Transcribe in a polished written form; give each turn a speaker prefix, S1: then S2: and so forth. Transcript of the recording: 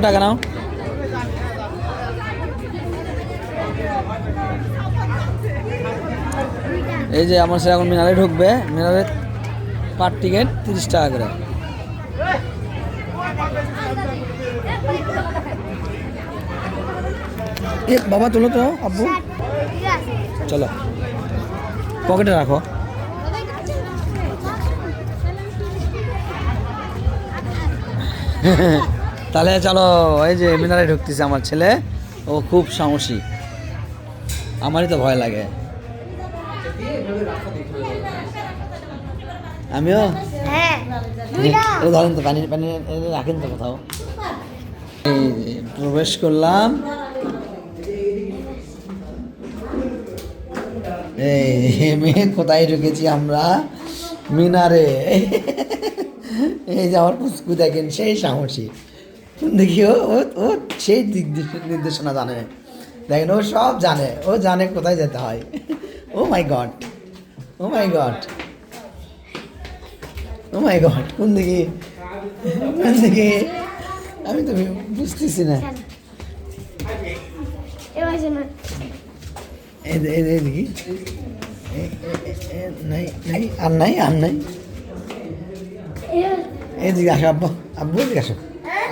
S1: টাকা নাও। এই যে আমার সে এখন মিনারে ঢুকবে, মিনারে পার টিকিট 30 টাকা করে। এ বাবা তোলো তো আব্বু, চলো পকেটে রাখো। তাহলে চলো, এই যে মিনারে ঢুকতেছে আমার ছেলে, ও খুব সাহসী, আমারই তো ভয় লাগে। আমিও ধরেন তো, পানি পানি রাখেন তো কোথাও। এই প্রবেশ করলাম, এই মেয়ে কোথায় ঢুকেছি আমরা, মিনারে। এই যে আমার পুচকু দেখেন, সেই সাহসী, দেখি ও ও সেই দিক নির্দেশনা জানে, দেখেন ও সব জানে, ও জানে কোথায় যেতে হয়। ও মাই গড, ও মাই গড, ও মাই গড, কোন দিকে কোন দিকে আমি তো বুঝতেছি না। দেখি নাই নাই আর নাই আর নাই, এদিকে আসো আব্বু, আব্বু এদিকে আসো।